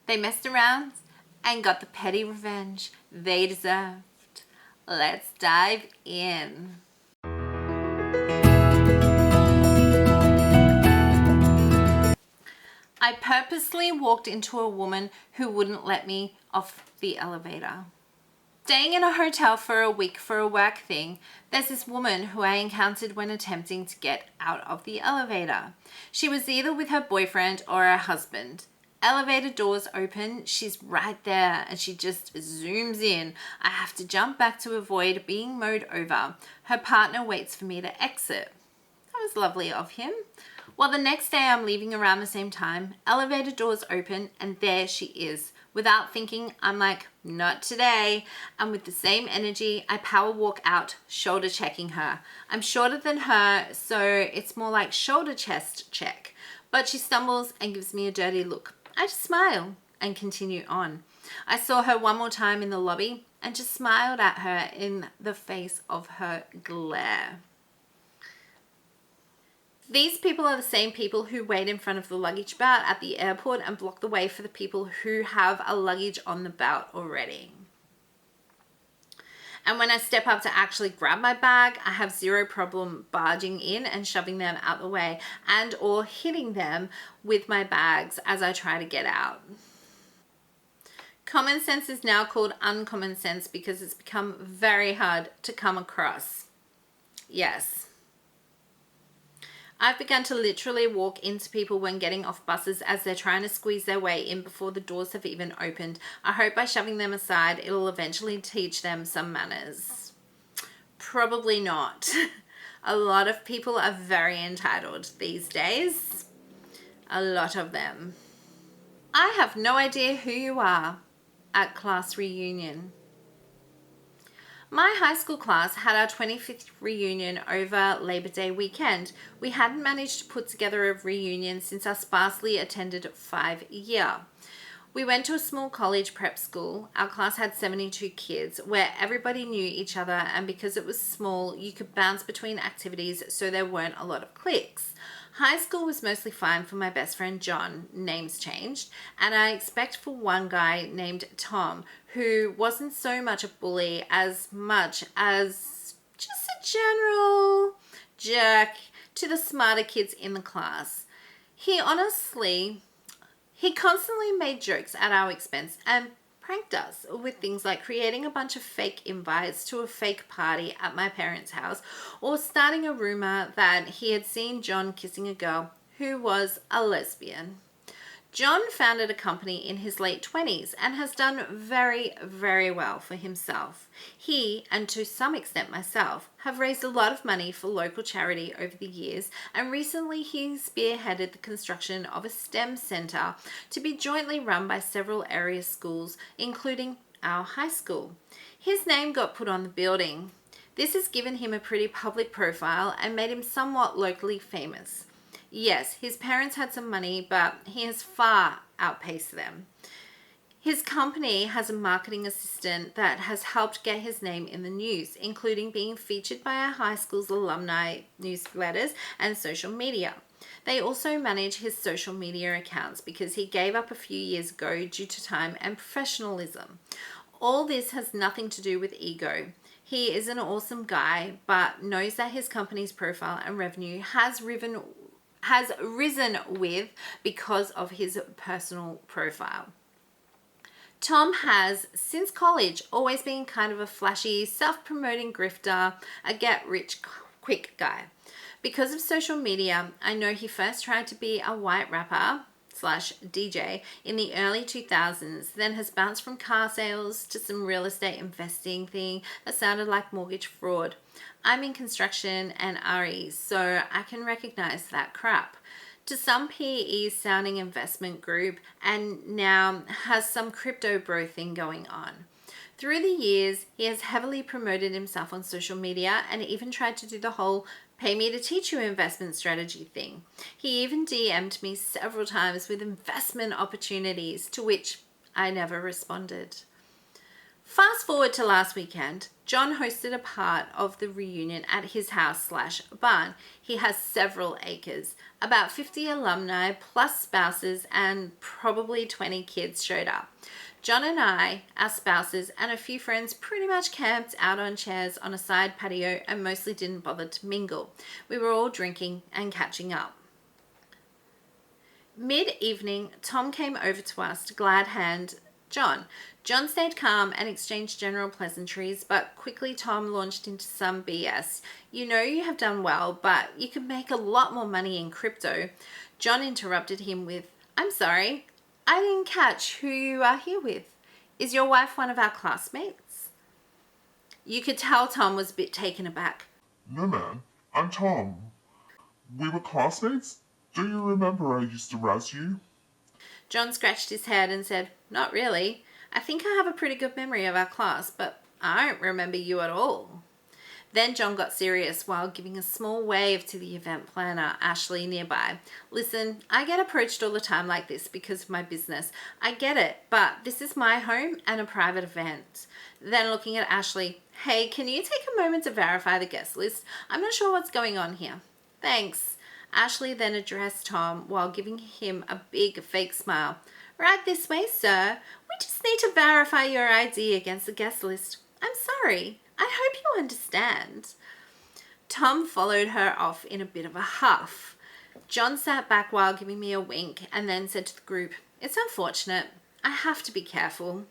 They messed around and got the petty revenge they deserved. Let's dive in. I purposely walked into a woman who wouldn't let me off the elevator. Staying in a hotel for a week for a work thing, there's this woman who I encountered when attempting to get out of the elevator. She was either with her boyfriend or her husband. Elevator doors open, she's right there and she just zooms in. I have to jump back to avoid being mowed over. Her partner waits for me to exit. That was lovely of him. Well, the next day I'm leaving around the same time. Elevator doors open and there she is. Without thinking, I'm like, not today. And with the same energy, I power walk out, shoulder checking her. I'm shorter than her, so it's more like shoulder chest check. But she stumbles and gives me a dirty look. I just smile and continue on. I saw her one more time in the lobby and just smiled at her in the face of her glare. These people are the same people who wait in front of the luggage belt at the airport and block the way for the people who have a luggage on the belt already. And when I step up to actually grab my bag, I have zero problem barging in and shoving them out the way and or hitting them with my bags as I try to get out. Common sense is now called uncommon sense because it's become very hard to come across. Yes. I've begun to literally walk into people when getting off buses as they're trying to squeeze their way in before the doors have even opened. I hope by shoving them aside, it'll eventually teach them some manners. Probably not. A lot of people are very entitled these days. A lot of them. I have no idea who you are at class reunion. My high school class had our 25th reunion over Labor Day weekend. We hadn't managed to put together a reunion since our sparsely attended 5-year. We went to a small college prep school. Our class had 72 kids where everybody knew each other, and because it was small, you could bounce between activities so there weren't a lot of cliques. High school was mostly fine for my best friend John, names changed, and I expect for one guy named Tom, who wasn't so much a bully as much as just a general jerk to the smarter kids in the class. He constantly made jokes at our expense and pranked us with things like creating a bunch of fake invites to a fake party at my parents' house or starting a rumor that he had seen John kissing a girl who was a lesbian. John founded a company in his late 20s and has done very, very well for himself. He, and to some extent myself, have raised a lot of money for local charity over the years, and recently he spearheaded the construction of a STEM center to be jointly run by several area schools, including our high school. His name got put on the building. This has given him a pretty public profile and made him somewhat locally famous. Yes, his parents had some money, but he has far outpaced them. His company has a marketing assistant that has helped get his name in the news, including being featured by our high school's alumni newsletters and social media. They also manage his social media accounts because he gave up a few years ago due to time and professionalism. All this has nothing to do with ego. He is an awesome guy, but knows that his company's profile and revenue has risen with because of his personal profile. Tom has, since college, always been kind of a flashy, self-promoting grifter, a get-rich-quick guy. Because of social media, I know he first tried to be a white rapper / DJ in the early 2000s, then has bounced from car sales to some real estate investing thing that sounded like mortgage fraud. I'm in construction and RE, so I can recognize that crap. To some PE sounding investment group, and now has some crypto bro thing going on. Through the years, he has heavily promoted himself on social media and even tried to do the whole pay me to teach you investment strategy thing. He even DM'd me several times with investment opportunities, to which I never responded. Fast forward to last weekend, John hosted a part of the reunion at his house/barn. He has several acres. About 50 alumni plus spouses and probably 20 kids showed up. John and I, our spouses, and a few friends pretty much camped out on chairs on a side patio and mostly didn't bother to mingle. We were all drinking and catching up. Mid-evening, Tom came over to us to glad hand John. John stayed calm and exchanged general pleasantries, but quickly Tom launched into some BS. You know you have done well, but you could make a lot more money in crypto. John interrupted him with, I'm sorry, I didn't catch who you are here with. Is your wife one of our classmates? You could tell Tom was a bit taken aback. No, man, I'm Tom. We were classmates? Do you remember I used to razz you? John scratched his head and said, Not really. I think I have a pretty good memory of our class, but I don't remember you at all. Then John got serious while giving a small wave to the event planner, Ashley, nearby. Listen, I get approached all the time like this because of my business. I get it, but this is my home and a private event. Then looking at Ashley, hey, can you take a moment to verify the guest list? I'm not sure what's going on here. Thanks. Ashley then addressed Tom while giving him a big fake smile. Right this way, sir. We just need to verify your ID against the guest list. I'm sorry. I hope you understand. Tom followed her off in a bit of a huff. John sat back while giving me a wink and then said to the group, It's unfortunate. I have to be careful.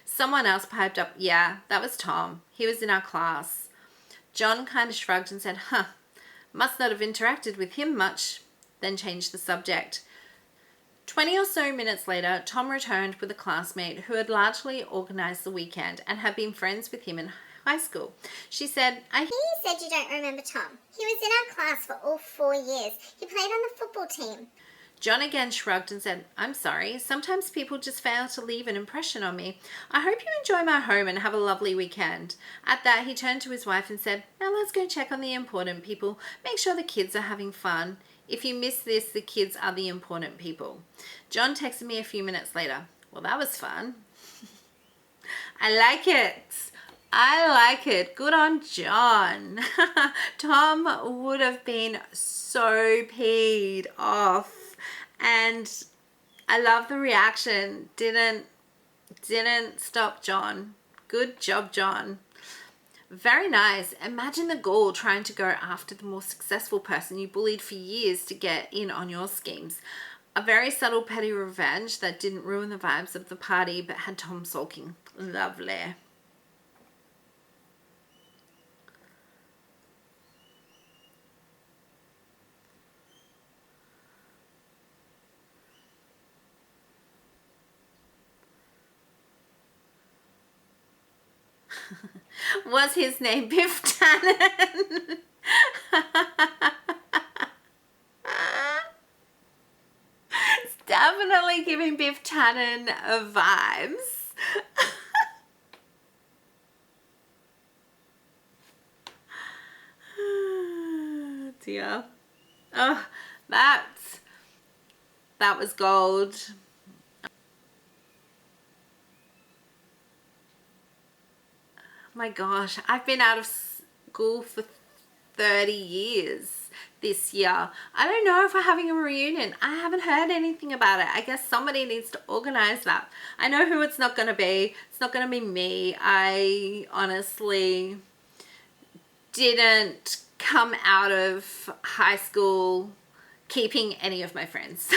Someone else piped up, Yeah, that was Tom. He was in our class. John kind of shrugged and said, Must not have interacted with him much. Then changed the subject. 20 or so minutes later, Tom returned with a classmate who had largely organized the weekend and had been friends with him in high school. She said, I hear you said you don't remember Tom. He was in our class for all 4 years. He played on the football team. John again shrugged and said, I'm sorry. Sometimes people just fail to leave an impression on me. I hope you enjoy my home and have a lovely weekend. At that, he turned to his wife and said, Now let's go check on the important people. Make sure the kids are having fun. If you miss this, the kids are the important people. John texted me a few minutes later. Well, that was fun. I like it. I like it. Good on John. Tom would have been so peed off. And I love the reaction. Didn't stop John. Good job, John. Very nice. Imagine the gall trying to go after the more successful person you bullied for years to get in on your schemes. A very subtle petty revenge that didn't ruin the vibes of the party but had Tom sulking. Lovely. Was his name Biff Tannen? It's definitely giving Biff Tannen vibes. Dear. Oh, that was gold. My gosh, I've been out of school for 30 years this year. I don't know if we're having a reunion. I haven't heard anything about it. I guess somebody needs to organize that. I know who it's not going to be. It's not going to be me. I honestly didn't come out of high school keeping any of my friends.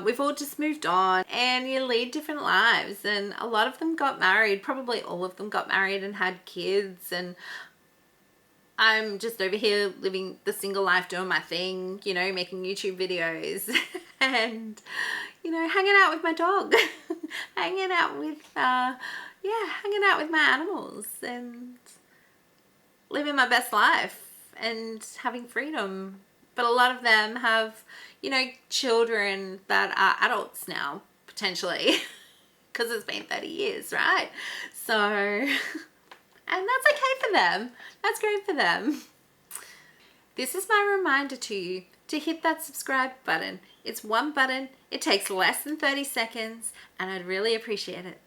We've all just moved on and you lead different lives, and a lot of them got married. Probably all of them got married and had kids, and I'm just over here living the single life, doing my thing, you know, making YouTube videos and, you know, hanging out with my dog, hanging out with my animals and living my best life and having freedom. But a lot of them have, you know, children that are adults now, potentially, because it's been 30 years, right? So, and that's okay for them. That's great for them. This is my reminder to you to hit that subscribe button. It's one button. It takes less than 30 seconds, and I'd really appreciate it.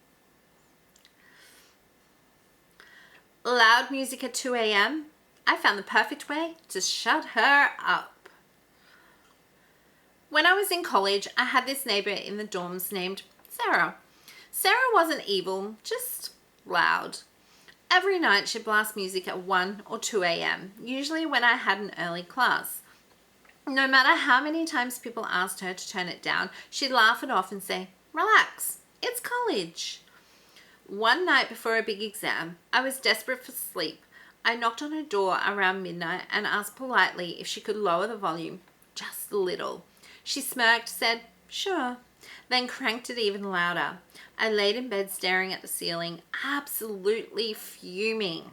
Loud music at 2 a.m. I found the perfect way to shut her up. When I was in college, I had this neighbor in the dorms named Sarah. Sarah wasn't evil, just loud. Every night she'd blast music at 1 or 2 a.m., usually when I had an early class. No matter how many times people asked her to turn it down, she'd laugh it off and say, "Relax, it's college." One night before a big exam, I was desperate for sleep. I knocked on her door around midnight and asked politely if she could lower the volume just a little. She smirked, said, "Sure," then cranked it even louder. I laid in bed staring at the ceiling, absolutely fuming.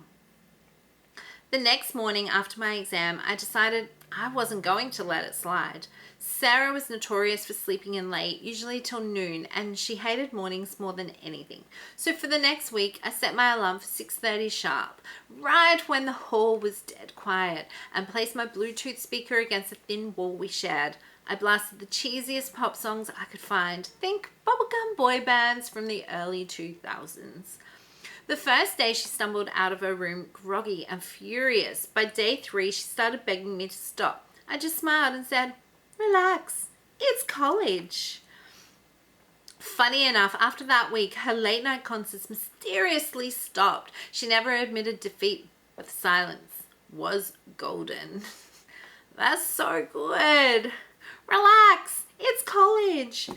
The next morning after my exam, I decided I wasn't going to let it slide. Sarah was notorious for sleeping in late, usually till noon, and she hated mornings more than anything. So for the next week, I set my alarm for 6:30 sharp, right when the hall was dead quiet, and placed my Bluetooth speaker against the thin wall we shared. I blasted the cheesiest pop songs I could find. Think bubblegum boy bands from the early 2000s. The first day she stumbled out of her room groggy and furious. By day 3, she started begging me to stop. I just smiled and said, "Relax, it's college." Funny enough, after that week, her late night concerts mysteriously stopped. She never admitted defeat, but the silence was golden. That's so good. Relax, it's college.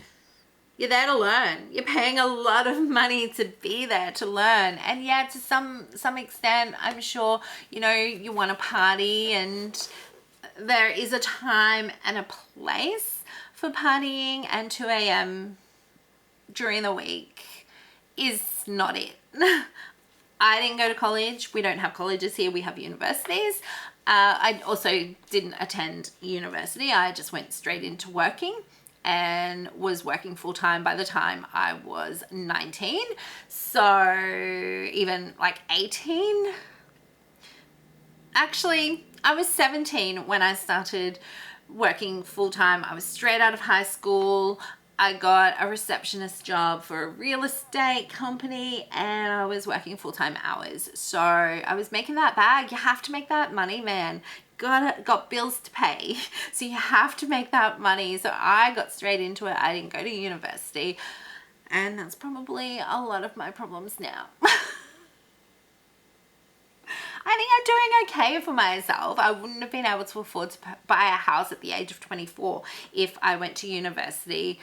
You're there to learn. You're paying a lot of money to be there to learn. And yeah, to some extent, I'm sure, you want to party, and there is a time and a place for partying, and 2 a.m. during the week is not it. I didn't go to college. We don't have colleges here. We have universities. I also didn't attend university. I just went straight into working and was working full-time by the time I was 19. So even like 18. Actually, I was 17 when I started working full-time. I was straight out of high school. I got a receptionist job for a real estate company, and I was working full-time hours. So I was making that bag. You have to make that money, man. Got bills to pay. So you have to make that money. So I got straight into it. I didn't go to university. And that's probably a lot of my problems now. I think I'm doing okay for myself. I wouldn't have been able to afford to buy a house at the age of 24 if I went to university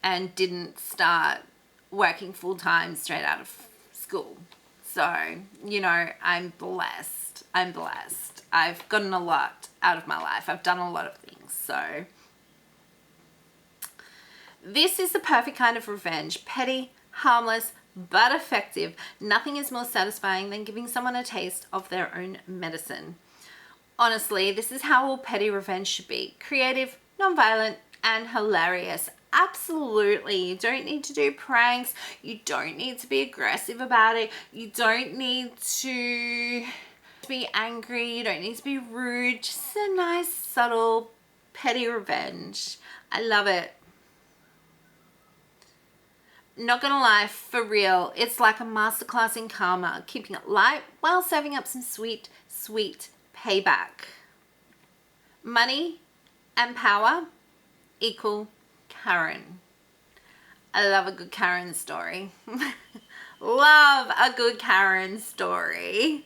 and didn't start working full-time straight out of school. So, I'm blessed. I've gotten a lot out of my life. I've done a lot of things. So this is the perfect kind of revenge. Petty, harmless, but effective. Nothing is more satisfying than giving someone a taste of their own medicine. Honestly, this is how all petty revenge should be. Creative, non-violent, and hilarious. Absolutely. You don't need to do pranks. You don't need to be aggressive about it. You don't need to be angry. You don't need to be rude. Just a nice, subtle, petty revenge. I love it. Not gonna lie, for real, it's like a masterclass in karma, keeping it light while serving up some sweet, sweet payback. Money and power equal Karen. I love a good Karen story. Love a good Karen story.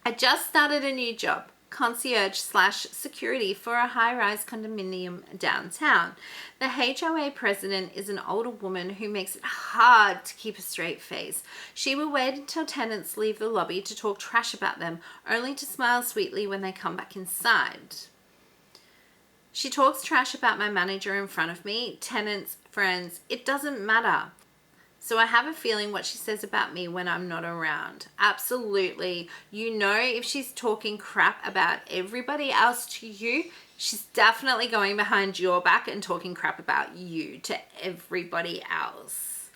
I just started a new job, concierge/security for a high-rise condominium downtown. The HOA president is an older woman who makes it hard to keep a straight face. She will wait until tenants leave the lobby to talk trash about them, only to smile sweetly when they come back inside. She talks trash about my manager in front of me, tenants, friends, it doesn't matter. So I have a feeling what she says about me when I'm not around. Absolutely. If she's talking crap about everybody else to you, she's definitely going behind your back and talking crap about you to everybody else.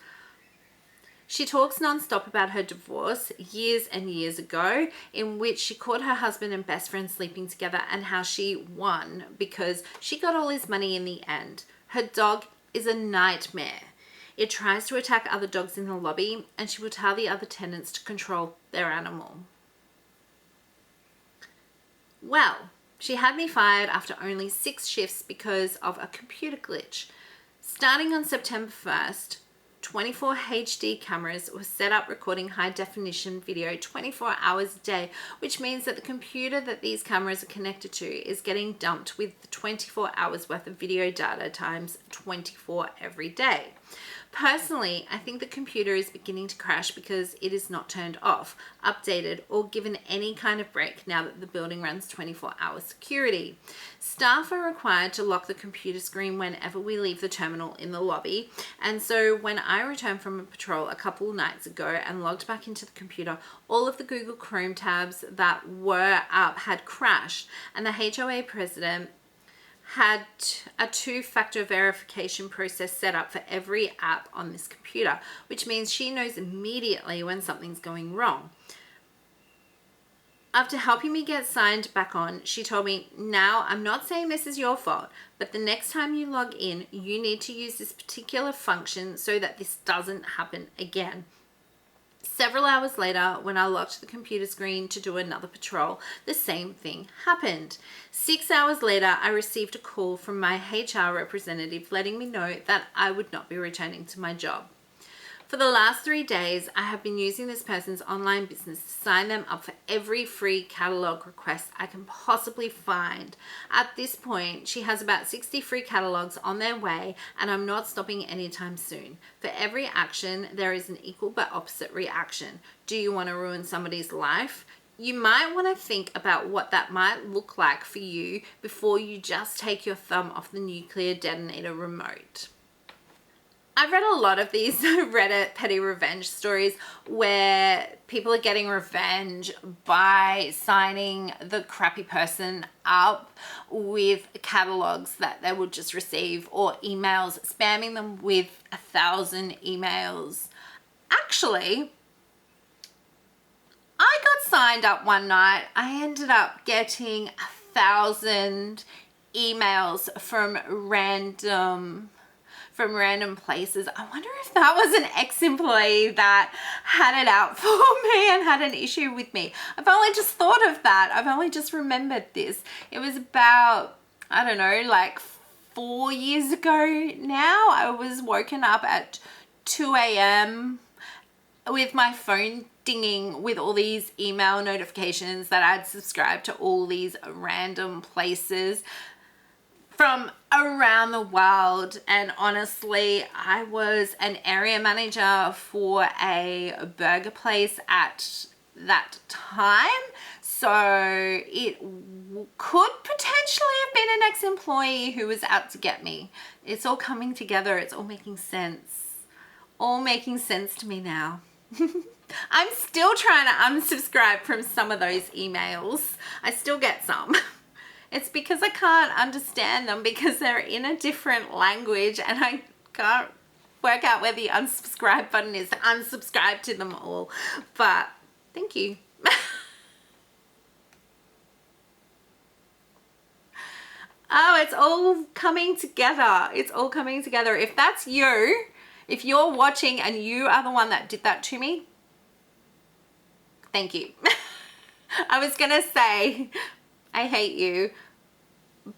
She talks nonstop about her divorce years and years ago, in which she caught her husband and best friend sleeping together, and how she won because she got all his money in the end. Her dog is a nightmare. It tries to attack other dogs in the lobby, and she will tell the other tenants to control their animal. Well, she had me fired after only 6 shifts because of a computer glitch. Starting on September 1st, 24 HD cameras were set up recording high definition video 24 hours a day, which means that the computer that these cameras are connected to is getting dumped with 24 hours worth of video data times 24 every day. Personally, I think the computer is beginning to crash because it is not turned off, updated, or given any kind of break now that the building runs 24-hour security. Staff are required to lock the computer screen whenever we leave the terminal in the lobby, and so when I returned from a patrol a couple nights ago and logged back into the computer, all of the Google Chrome tabs that were up had crashed, and the HOA president had a 2-factor verification process set up for every app on this computer, which means she knows immediately when something's going wrong. After helping me get signed back on, she told me, "Now, I'm not saying this is your fault, but the next time you log in, you need to use this particular function so that this doesn't happen again." Several hours later, when I locked the computer screen to do another patrol, the same thing happened. 6 hours later, I received a call from my HR representative letting me know that I would not be returning to my job. For the last 3 days, I have been using this person's online business to sign them up for every free catalog request I can possibly find. At this point, she has about 60 free catalogs on their way, and I'm not stopping anytime soon. For every action, there is an equal but opposite reaction. Do you want to ruin somebody's life? You might want to think about what that might look like for you before you just take your thumb off the nuclear detonator remote. I've read a lot of these Reddit petty revenge stories where people are getting revenge by signing the crappy person up with catalogs that they would just receive, or emails, spamming them with 1,000 emails. Actually, I got signed up one night. I ended up getting 1,000 emails from random places. I wonder if that was an ex-employee that had it out for me and had an issue with me. I've only just thought of that. I've only just remembered this. It was about, I don't know, like 4 years ago now. I was woken up at 2 a.m. with my phone dinging with all these email notifications that I'd subscribed to all these random places from around the world. And honestly, I was an area manager for a burger place at that time, so it could potentially have been an ex-employee who was out to get me. It's all coming together. It's all making sense. All making sense to me now. I'm still trying to unsubscribe from some of those emails. I still get some. It's because I can't understand them because they're in a different language and I can't work out where the unsubscribe button is to unsubscribe to them all. But thank you. Oh, it's all coming together. It's all coming together. If that's you, if you're watching and you are the one that did that to me, thank you. I was gonna say, I hate you,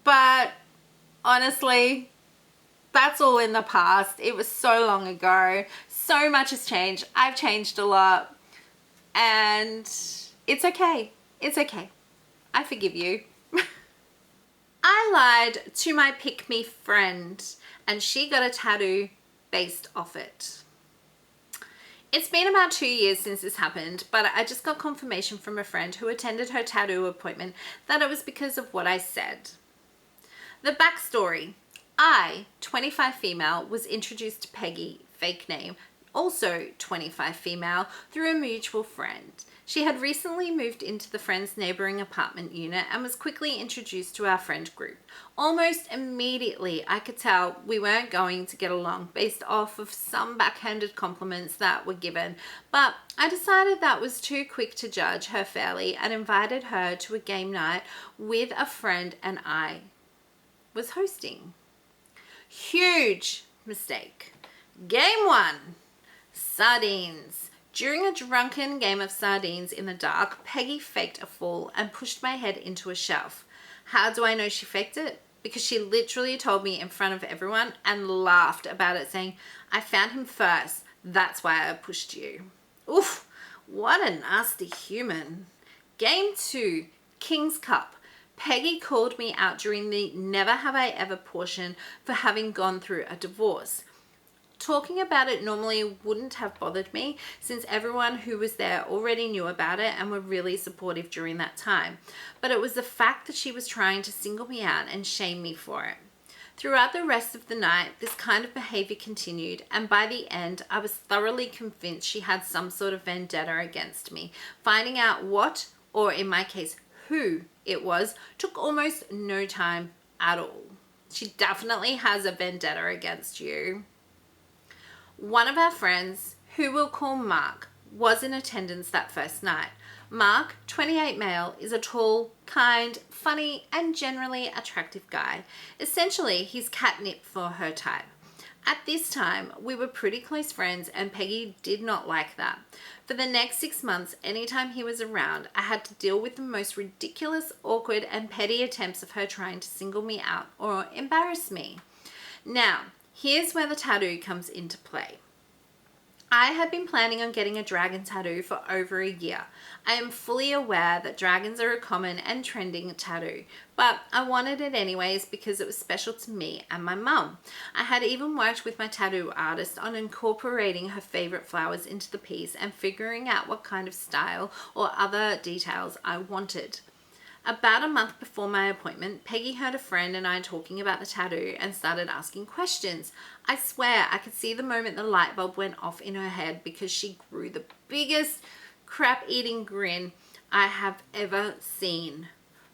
but honestly, that's all in the past. It was so long ago. So much has changed. I've changed a lot, and it's okay. It's okay. I forgive you. I lied to my pick-me friend, and she got a tattoo based off it. It's been about 2 years since this happened, but I just got confirmation from a friend who attended her tattoo appointment that it was because of what I said. The backstory. I, 25 female, was introduced to Peggy, fake name, also 25 female, through a mutual friend. She had recently moved into the friend's neighboring apartment unit and was quickly introduced to our friend group. Almost immediately, I could tell we weren't going to get along based off of some backhanded compliments that were given, but I decided that was too quick to judge her fairly and invited her to a game night with a friend and I was hosting. Huge mistake. Game 1. Sardines. During a drunken game of sardines in the dark, Peggy faked a fall and pushed my head into a shelf. How do I know she faked it? Because she literally told me in front of everyone and laughed about it, saying, I found him first. That's why I pushed you. Oof, what a nasty human. Game 2, King's Cup. Peggy called me out during the never have I ever portion for having gone through a divorce. Talking about it normally wouldn't have bothered me since everyone who was there already knew about it and were really supportive during that time. But it was the fact that she was trying to single me out and shame me for it. Throughout the rest of the night, this kind of behavior continued, and by the end, I was thoroughly convinced she had some sort of vendetta against me. Finding out what, or in my case, who it was, took almost no time at all. She definitely has a vendetta against you. One of our friends, who we'll call Mark, was in attendance that first night. Mark, 28 male, is a tall, kind, funny, and generally attractive guy. Essentially, he's catnip for her type. At this time, we were pretty close friends and Peggy did not like that. For the next 6 months, anytime he was around, I had to deal with the most ridiculous, awkward, and petty attempts of her trying to single me out or embarrass me. Now, here's where the tattoo comes into play. I had been planning on getting a dragon tattoo for over a year. I am fully aware that dragons are a common and trending tattoo, but I wanted it anyways because it was special to me and my mum. I had even worked with my tattoo artist on incorporating her favorite flowers into the piece and figuring out what kind of style or other details I wanted. About a month before my appointment, Peggy heard a friend and I talking about the tattoo and started asking questions. I swear I could see the moment the light bulb went off in her head because she grew the biggest crap-eating grin I have ever seen.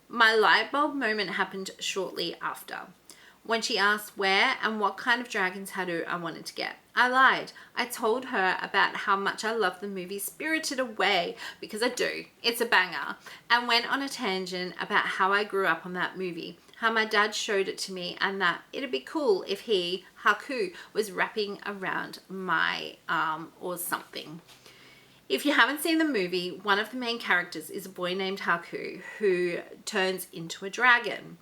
My light bulb moment happened shortly after, when she asked where and what kind of dragon tattoo I wanted to get. I lied. I told her about how much I love the movie Spirited Away, because I do. It's a banger. And went on a tangent about how I grew up on that movie, how my dad showed it to me, and that it'd be cool if he, Haku, was wrapping around my arm or something. If you haven't seen the movie, one of the main characters is a boy named Haku who turns into a dragon.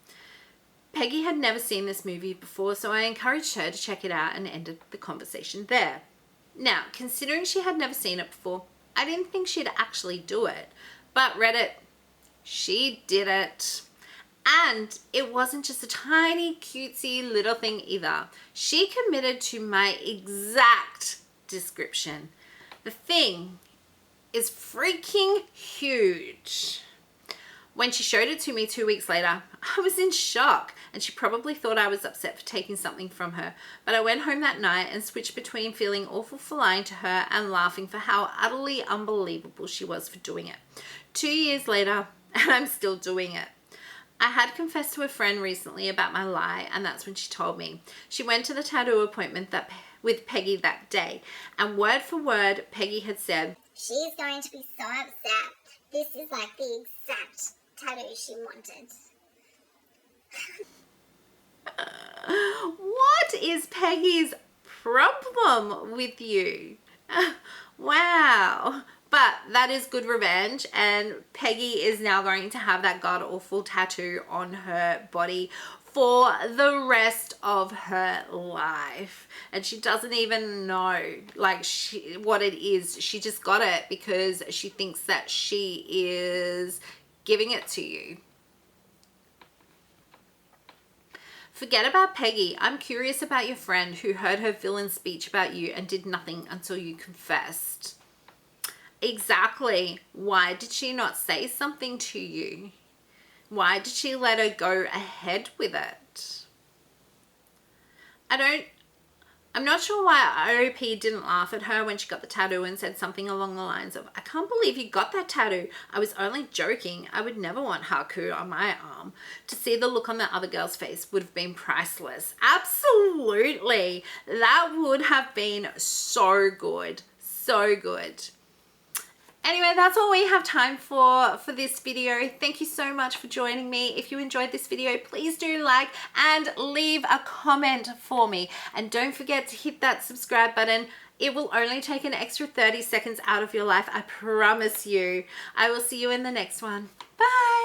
Peggy had never seen this movie before, so I encouraged her to check it out and ended the conversation there. Now, considering she had never seen it before, I didn't think she'd actually do it. But Reddit, she did it. And it wasn't just a tiny, cutesy little thing either. She committed to my exact description. The thing is freaking huge. When she showed it to me 2 weeks later, I was in shock and she probably thought I was upset for taking something from her. But I went home that night and switched between feeling awful for lying to her and laughing for how utterly unbelievable she was for doing it. 2 years later, and I'm still doing it. I had confessed to a friend recently about my lie, and that's when she told me. She went to the tattoo appointment with Peggy that day, and word for word, Peggy had said, She's going to be so upset. This is like the exact tattoo she wanted. What is Peggy's problem with you? Wow. But that is good revenge, and Peggy is now going to have that god-awful tattoo on her body for the rest of her life. And she doesn't even know what it is. She just got it because she thinks that she is giving it to you. Forget about Peggy. I'm curious about your friend who heard her villain speech about you and did nothing until you confessed. Exactly. Why did she not say something to you? Why did she let her go ahead with it? I'm not sure why OP didn't laugh at her when she got the tattoo and said something along the lines of, I can't believe you got that tattoo. I was only joking. I would never want Haku on my arm. To see the look on the other girl's face would have been priceless. Absolutely. That would have been so good. So good. Anyway, that's all we have time for this video. Thank you so much for joining me. If you enjoyed this video, please do like and leave a comment for me. And don't forget to hit that subscribe button. It will only take an extra 30 seconds out of your life. I promise you. I will see you in the next one. Bye.